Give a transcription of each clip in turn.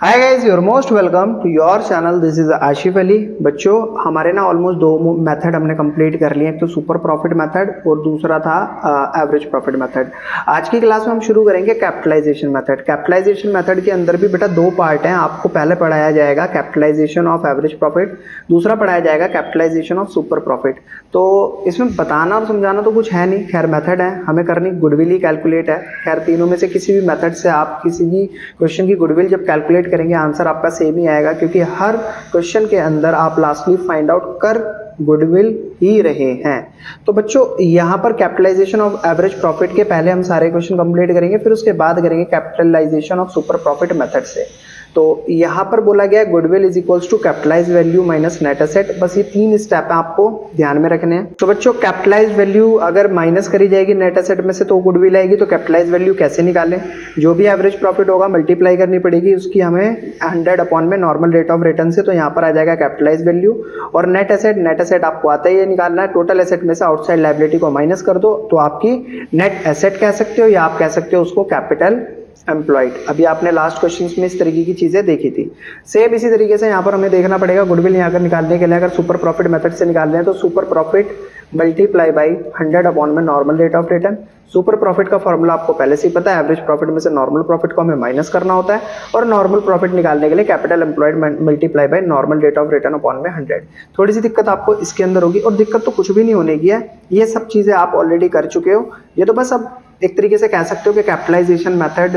Hi guys, you're most welcome to your channel. This is Ashif Ali. बच्चों, हमारे ना almost दो मेथड हमने कंप्लीट कर लिए। एक तो सुपर प्रॉफिट मेथड और दूसरा था एवरेज प्रॉफिट मेथड। आज की क्लास में हम शुरू करेंगे कैपिटलाइजेशन मेथड। कैपिटलाइजेशन मेथड के अंदर भी बेटा दो पार्ट हैं। आपको पहले पढ़ाया जाएगा कैपिटलाइजेशन ऑफ एवरेज प्रॉफिट, दूसरा पढ़ाया जाएगा कैपिटलाइजेशन ऑफ सुपर प्रॉफिट। तो इसमें बताना और समझाना तो कुछ है नहीं, खैर मेथड है, हमें करनी गुडविल ही कैलकुलेट है। खैर तीनों में से किसी भी मेथड से आप किसी भी क्वेश्चन की गुडविल जब कैलकुलेट करेंगे आंसर आपका सेम ही आएगा, क्योंकि हर क्वेश्चन के अंदर आप लास्टली फाइंड आउट कर गुडविल ही रहे हैं। तो बच्चों, यहाँ पर कैपिटलाइजेशन ऑफ एवरेज प्रॉफिट के पहले हम सारे क्वेश्चन कंप्लीट करेंगे, फिर उसके बाद करेंगे capitalisation of super profit method से। तो यहाँ पर बोला गया goodwill is equals to capitalise value minus net asset. बस ये तीन स्टेप है, आपको ध्यान में रखने हैं। तो बच्चों, कैपिटलाइज वैल्यू अगर माइनस करी जाएगी नेट एसेट में से तो गुडविल आएगी। तो कैपिटलाइज वैल्यू कैसे निकालें? जो भी एवरेज प्रॉफिट होगा मल्टीप्लाई करनी पड़ेगी उसकी हमें 100 अपॉन में नॉर्मल रेट ऑफ रिटर्न से। तो यहाँ पर आ जाएगा कैपिटलाइज वैल्यू। और नेट एसेट आपको आता ही है निकालना है। टोटल एसेट में से आउटसाइड लायबिलिटी को माइनस कर दो तो आपकी नेट एसेट कह सकते हो, या आप कह सकते हो उसको कैपिटल एम्प्लॉयड। अभी आपने लास्ट क्वेश्चंस में इस तरीके की चीजें देखी थी। सेम इसी तरीके से यहाँ पर हमें देखना पड़ेगा गुडविल यहाँ कर निकालने के लिए। अगर सुपर प्रॉफिट मेथड से निकालने हैं तो super profit multiply by 100 upon में normal rate of return. Super profit का फॉर्मूला आपको पहले से ही पता है, एवरेज प्रॉफिट में से नॉर्मल प्रॉफिट को हमें माइनस करना होता है। और नॉर्मल प्रॉफिट निकालने के लिए capital employed multiply by normal rate of return upon में 100। थोड़ी सी दिक्कत आपको इसके अंदर होगी, और दिक्कत तो कुछ भी नहीं होने की है, ये सब चीजें आप ऑलरेडी कर चुके हो। ये तो बस अब एक तरीके से कह सकते हो कि कैपिटलाइजेशन मेथड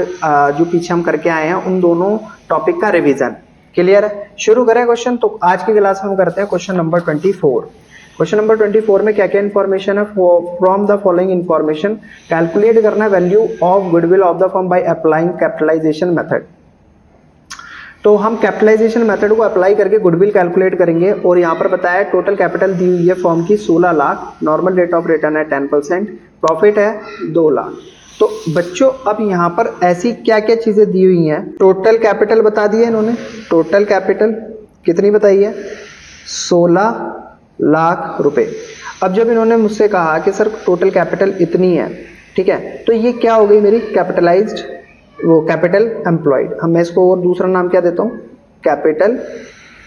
जो पीछे हम करके आए हैं उन दोनों टॉपिक का रिवीजन। क्लियर है? शुरू करें क्वेश्चन। तो आज की क्लास में हम करते हैं क्वेश्चन नंबर 24। क्वेश्चन नंबर 24 में क्या क्या इन्फॉर्मेशन है? From the following information calculate करना value of goodwill of the firm by applying capitalization method. तो हम कैपिटलाइजेशन मेथड को अप्लाई करके गुडविल कैलकुलेट करेंगे। और यहाँ पर बताया टोटल कैपिटल दी हुई है फर्म की 16 lakh, normal rate of return है 10%, प्रॉफिट है 2 लाख। तो बच्चों, अब यहाँ पर ऐसी क्या क्या चीजें दी हुई हैं? टोटल कैपिटल बता दी है इन्होंने। टोटल कैपिटल कितनी बताई है? 16 लाख रुपए। अब जब इन्होंने मुझसे कहा कि सर टोटल कैपिटल इतनी है, ठीक है, तो ये क्या हो गई मेरी? कैपिटलाइज्ड, वो कैपिटल एम्प्लॉयड। हम मैं इसको और दूसरा नाम क्या देता हूँ? कैपिटल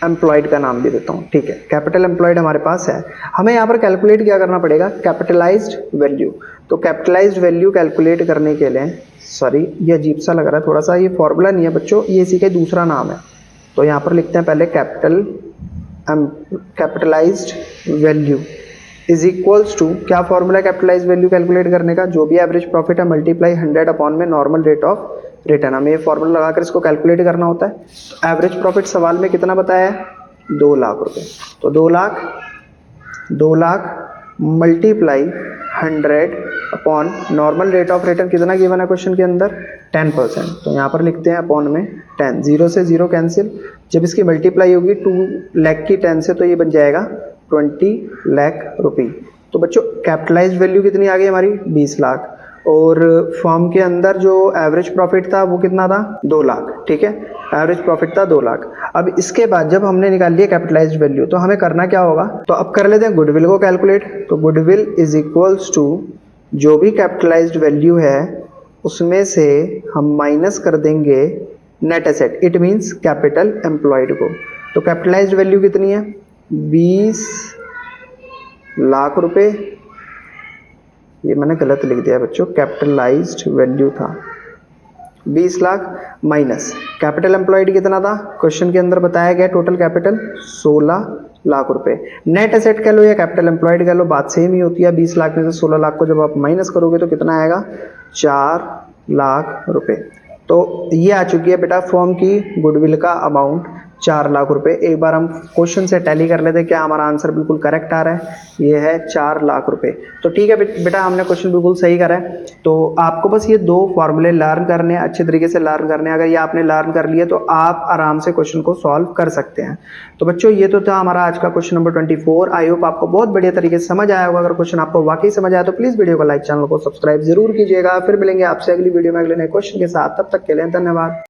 एम्प्लॉयड का नाम भी देता हूँ, ठीक है। कैपिटल एम्प्लॉयड हमारे पास है। हमें यहाँ पर कैलकुलेट क्या करना पड़ेगा? Capitalised value. तो कैपिटलाइज्ड वैल्यू कैलकुलेट करने के लिए, सॉरी ये अजीब सा लग रहा है थोड़ा सा, ये फॉर्मूला नहीं है बच्चों, ये इसी का दूसरा नाम है। तो यहाँ पर लिखते हैं पहले capitalised value is equals to, क्या फॉर्मूला कैपिटलाइज वैल्यू कैलकुलेट करने का? जो भी एवरेज प्रॉफिट है मल्टीप्लाई 100 अपॉन में नॉर्मल रेट ऑफ रिटर्न। हमें ये फॉर्मूला लगाकर इसको कैलकुलेट करना होता है। तो एवरेज प्रॉफिट सवाल में कितना बताया है? 2 लाख रुपए। तो 2 lakh multiply 100 upon normal rate of return कितना गिवन है क्वेश्चन के अंदर? 10%। तो यहाँ पर लिखते हैं अपॉन में 10, 0 से 0 कैंसिल। जब इसकी मल्टीप्लाई होगी 2 लाख की 10 से तो ये बन जाएगा 20 लाख रुपये। तो बच्चों, कैपिटलाइज्ड वैल्यू कितनी आ गई हमारी? 20 लाख। और फर्म के अंदर जो एवरेज प्रॉफिट था वो कितना था? 2 लाख, ठीक है। एवरेज प्रॉफिट था 2 लाख। अब इसके बाद जब हमने निकाल लिया कैपिटलाइज्ड वैल्यू तो हमें करना क्या होगा? तो अब कर लेते हैं गुडविल को कैलकुलेट। तो गुडविल इज इक्वल्स टू जो भी कैपिटलाइज्ड वैल्यू है उसमें से हम माइनस कर देंगे net asset, it means capital employed को। तो कैपिटलाइज्ड वैल्यू कितनी है? 20 लाख रुपए। ये मैंने गलत लिख दिया बच्चों, कैपिटलाइज्ड वैल्यू था 20 लाख माइनस कैपिटल एम्प्लॉयड कितना था? क्वेश्चन के अंदर बताया गया टोटल कैपिटल 16 लाख रुपए। नेट एसेट कह लो या कैपिटल एम्प्लॉयड कह लो, बात सेम ही होती है। 20 लाख में से 16 लाख को जब आप माइनस करोगे तो कितना आएगा? 4 लाख रुपए। तो ये आ चुकी है बेटा फर्म की गुडविल का अमाउंट 4 लाख रुपए। एक बार हम क्वेश्चन से टैली कर लेते हैं क्या हमारा आंसर बिल्कुल करेक्ट आ रहा है। ये है 4 लाख रुपए। तो ठीक है बेटा, हमने क्वेश्चन बिल्कुल सही करा है। तो आपको बस ये 2 फॉर्मूले लर्न करने हैं, अच्छे तरीके से लर्न करने हैं। अगर ये आपने लर्न कर लिए तो आप आराम से क्वेश्चन को सॉल्व कर सकते हैं। तो बच्चों, ये तो था हमारा आज का क्वेश्चन नंबर 24। आई होप आपको बहुत बढ़िया तरीके से समझ आया होगा। अगर क्वेश्चन आपको वाकई समझ आया तो प्लीज वीडियो को लाइक, चैनल को सब्सक्राइब जरूर कीजिएगा। फिर मिलेंगे आपसे अगली वीडियो में अगले नए क्वेश्चन के साथ। तब तक के लिए धन्यवाद।